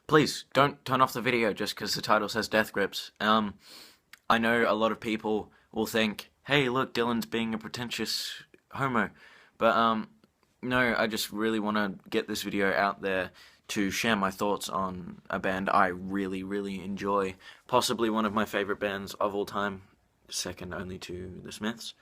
Please don't turn off the video just because the title says Death Grips. I know a lot of people will think, "Hey, look, Dylan's being a pretentious homo," but no, I just really want to get this video out there to share my thoughts on a band I really, really enjoy. Possibly one of my favorite bands of all time, second only to the Smiths.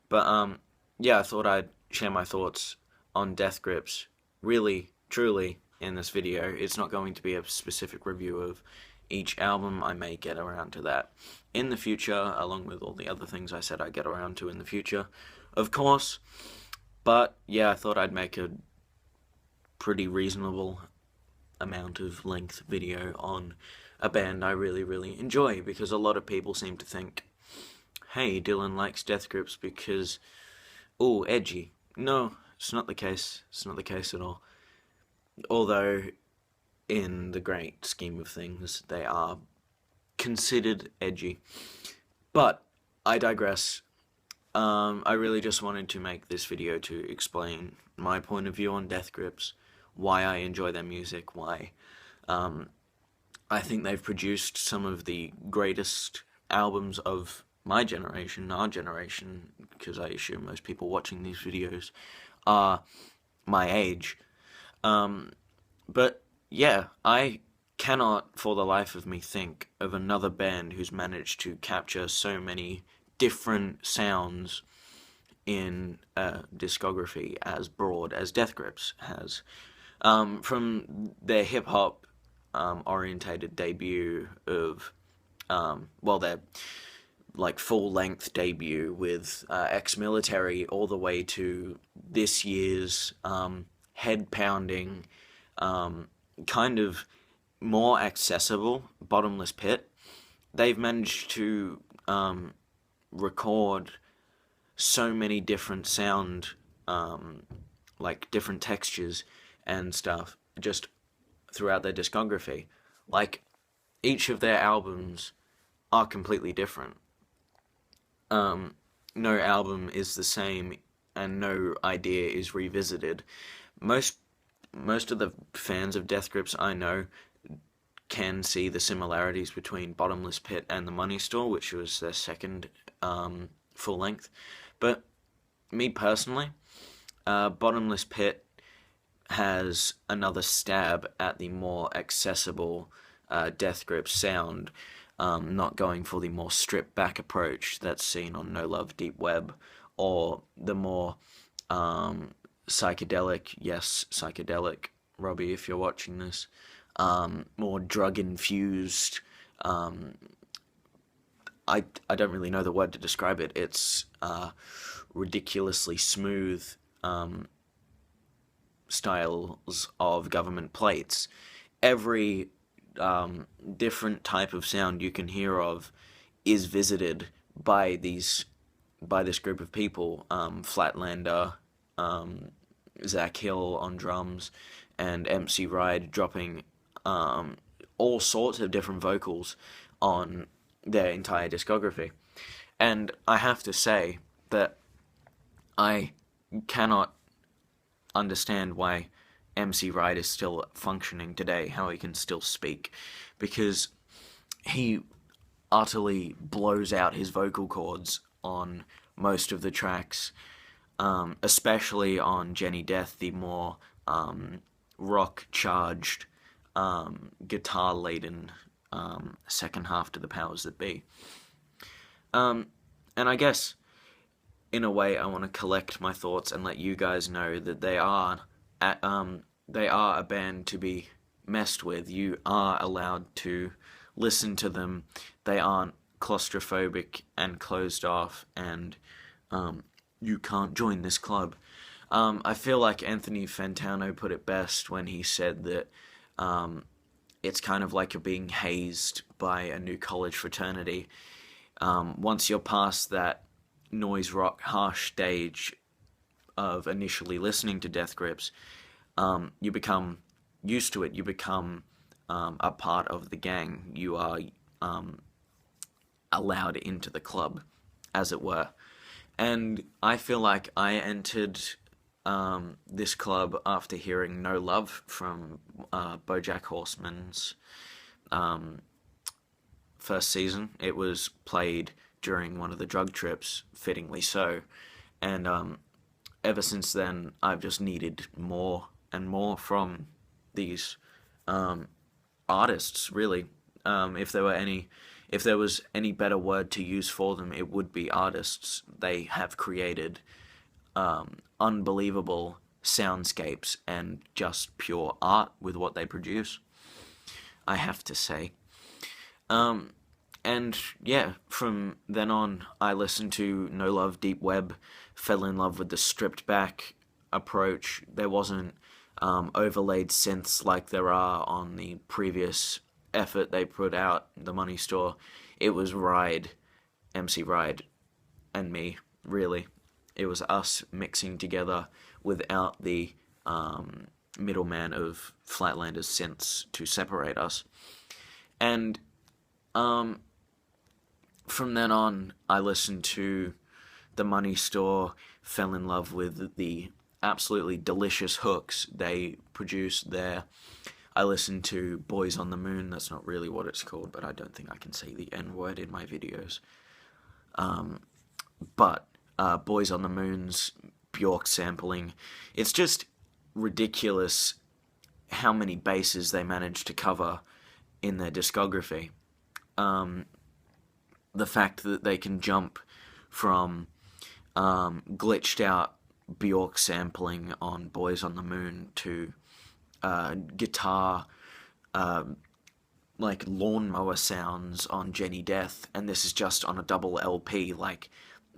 But yeah, I thought I'd share my thoughts on Death Grips, really, truly, in this video. It's not going to be a specific review of each album. I may get around to that in the future, along with all the other things I said I'd get around to in the future, of course. But yeah, I thought I'd make a pretty reasonable amount of length video on a band I really, really enjoy, because a lot of people seem to think, hey, Dylan likes Death Grips because, oh, edgy. No, it's not the case. It's not the case at all. Although, in the great scheme of things, they are considered edgy. But, I digress. I really just wanted to make this video to explain my point of view on Death Grips, why I enjoy their music, why I think they've produced some of the greatest albums of my generation, our generation, because I assume most people watching these videos are my age. But yeah, I cannot for the life of me think of another band who's managed to capture so many different sounds in a discography as broad as Death Grips has. From their hip-hop orientated debut of, their like full-length debut with Ex-Military, all the way to this year's head-pounding, kind of more accessible Bottomless Pit. They've managed to record so many different sound, like different textures and stuff, just throughout their discography. Like, each of their albums are completely different. No album is the same, and no idea is revisited. Most of the fans of Death Grips I know can see the similarities between Bottomless Pit and The Money Store, which was their second full length. But me personally, Bottomless Pit has another stab at the more accessible Death Grips sound, not going for the more stripped back approach that's seen on No Love Deep Web, or the more psychedelic, yes, psychedelic, Robbie, if you're watching this, more drug-infused, I don't really know the word to describe it. It's ridiculously smooth styles of government plates. Every different type of sound you can hear of is visited by this group of people. Flatlander, Zach Hill on drums, and MC Ride dropping all sorts of different vocals on their entire discography. And I have to say that I cannot understand why MC Ride is still functioning today, how he can still speak, because he utterly blows out his vocal cords on most of the tracks, especially on Jenny Death, the more rock-charged, guitar-laden second half to The Powers That Be. And I guess, in a way, I want to collect my thoughts and let you guys know that they are a band to be messed with. You are allowed to listen to them. They aren't claustrophobic and closed off, and you can't join this club. I feel like Anthony Fantano put it best when he said that it's kind of like you're being hazed by a new college fraternity. Once you're past that noise rock harsh stage of initially listening to Death Grips, you become used to it. You become a part of the gang. You are allowed into the club, as it were. And I feel like I entered this club after hearing No Love from BoJack Horseman's first season. It was played during one of the drug trips, fittingly so, and ever since then I've just needed more and more from these artists, really. If there was any better word to use for them, it would be artists. They have created unbelievable soundscapes and just pure art with what they produce, I have to say. And yeah, from then on, I listened to No Love, Deep Web, fell in love with the stripped back approach. There wasn't overlaid synths like there are on the previous effort they put out, The Money Store. It was MC Ride, and me, really. It was us mixing together without the middleman of Flatlanders synths to separate us. And from then on, I listened to The Money Store, fell in love with the absolutely delicious hooks they produced there. I listened to Boys on the Moon. That's not really what it's called, but I don't think I can say the N-word in my videos. But Boys on the Moon's Bjork sampling, it's just ridiculous how many bases they managed to cover in their discography. The fact that they can jump from glitched out Bjork sampling on Boys on the Moon to guitar like lawnmower sounds on Jenny Death, and this is just on a double LP, like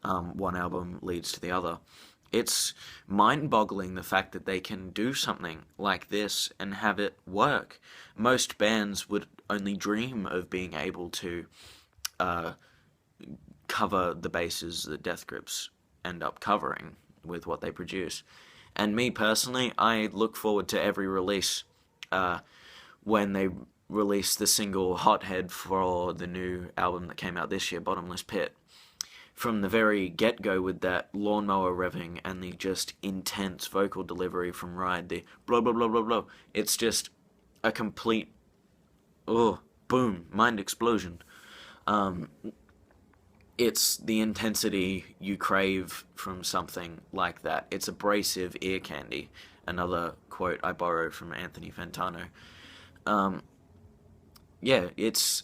one album leads to the other. It's mind-boggling, the fact that they can do something like this and have it work. Most bands would only dream of being able to cover the bases that Death Grips end up covering with what they produce. And me personally, I look forward to every release. When they release the single Hothead for the new album that came out this year, Bottomless Pit. From the very get-go, with that lawnmower revving and the just intense vocal delivery from Ride, the blah blah blah blah blah, it's just a complete, boom, mind explosion. It's the intensity you crave from something like that. It's abrasive ear candy. Another quote I borrowed from Anthony Fantano. Yeah, it's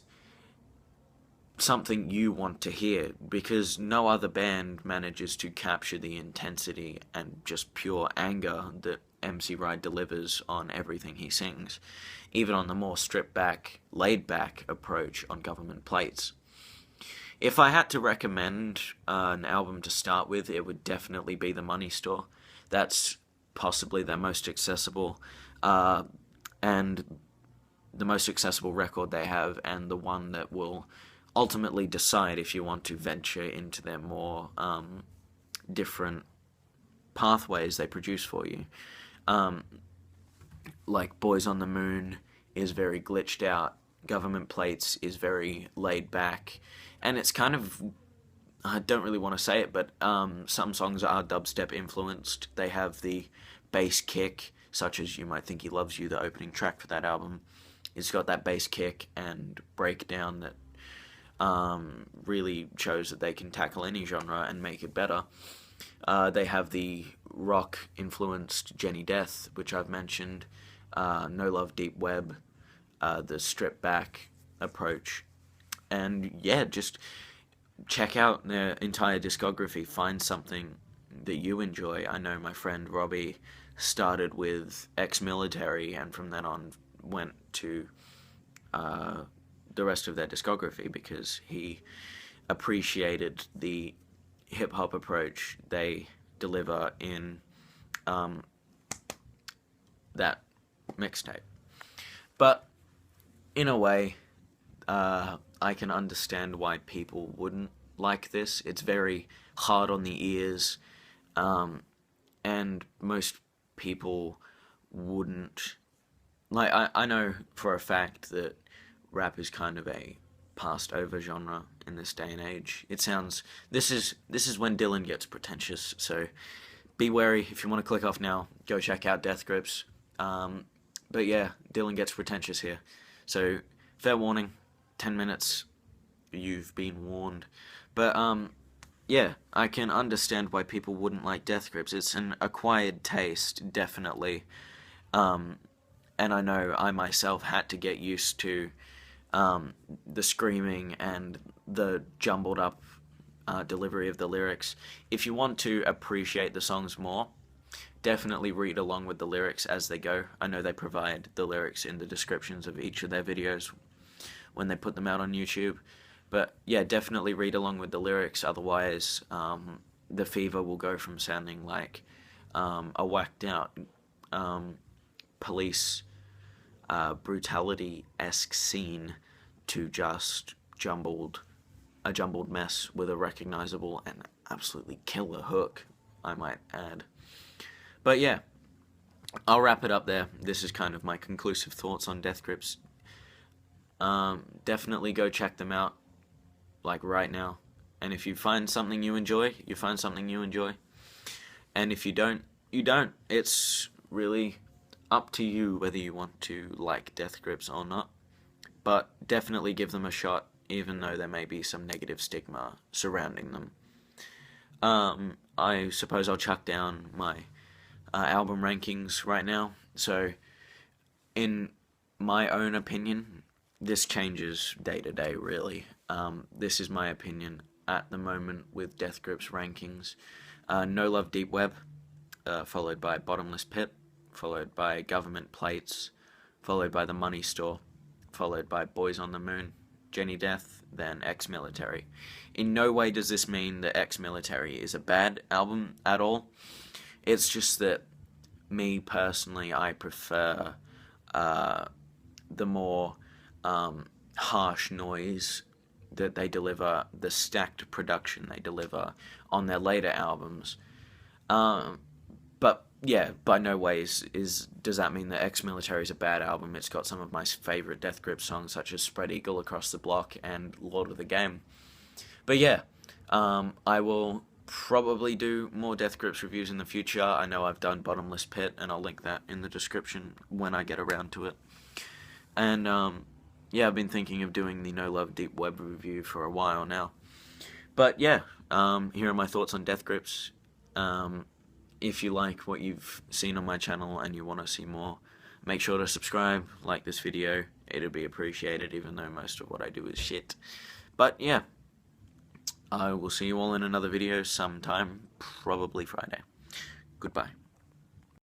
something you want to hear, because no other band manages to capture the intensity and just pure anger that MC Ride delivers on everything he sings, even on the more stripped back, laid back approach on Government Plates. If I had to recommend an album to start with, it would definitely be The Money Store. That's possibly their most accessible, and the most accessible record they have, and the one that will ultimately decide if you want to venture into their more different pathways they produce for you. Like Boys on the Moon is very glitched out, Government Plates is very laid back, and it's kind of, I don't really want to say it, but some songs are dubstep influenced. They have the bass kick, such as You Might Think He Loves You, the opening track for that album. It's got that bass kick and breakdown that really shows that they can tackle any genre and make it better. They have the rock-influenced Jenny Death, which I've mentioned, No Love, Deep Web, the stripped-back approach. And yeah, just check out their entire discography. Find something that you enjoy. I know my friend Robbie started with Ex-Military, and from then on went to the rest of their discography because he appreciated the hip-hop approach they deliver in that mixtape. But in a way, I can understand why people wouldn't like this. It's very hard on the ears, and most people wouldn't. Like, I know for a fact that rap is kind of a passed over genre in this day and age. It sounds, this is when Dylan gets pretentious, so be wary if you want to click off now. Go check out Death Grips. But yeah, Dylan gets pretentious here. So, fair warning, 10 minutes, you've been warned. But, yeah, I can understand why people wouldn't like Death Grips. It's an acquired taste, definitely. And I know I myself had to get used to the screaming and the jumbled up delivery of the lyrics. If you want to appreciate the songs more, definitely read along with the lyrics as they go. I know they provide the lyrics in the descriptions of each of their videos when they put them out on YouTube. But yeah, definitely read along with the lyrics, otherwise the fever will go from sounding like a whacked out police brutality-esque scene to just a jumbled mess with a recognizable and absolutely killer hook, I might add. But yeah, I'll wrap it up there. This is kind of my conclusive thoughts on Death Grips. Definitely go check them out, like right now. And if you find something you enjoy, you find something you enjoy. And if you don't, you don't. It's really up to you whether you want to like Death Grips or not. But definitely give them a shot, even though there may be some negative stigma surrounding them. I suppose I'll chuck down my album rankings right now. So, in my own opinion, this changes day to day, really. This is my opinion at the moment with Death Grips rankings. No Love Deep Web, followed by Bottomless Pit, followed by Government Plates, followed by The Money Store, followed by Boys on the Moon, Jenny Death, then Ex-Military. In no way does this mean that Ex-Military is a bad album at all. It's just that, me personally, I prefer the more harsh noise that they deliver, the stacked production they deliver on their later albums. But yeah, by no ways does that mean that Ex-Military is a bad album. It's got some of my favorite Death Grip songs, such as Spread Eagle, Across the Block, and Lord of the Game. But yeah, I will probably do more Death Grips reviews in the future. I know I've done Bottomless Pit, and I'll link that in the description when I get around to it. And yeah, I've been thinking of doing the No Love Deep Web review for a while now. But yeah, here are my thoughts on Death Grips. If you like what you've seen on my channel and you want to see more, make sure to subscribe, like this video. It'd be appreciated, even though most of what I do is shit. But yeah, I will see you all in another video sometime, probably Friday. Goodbye.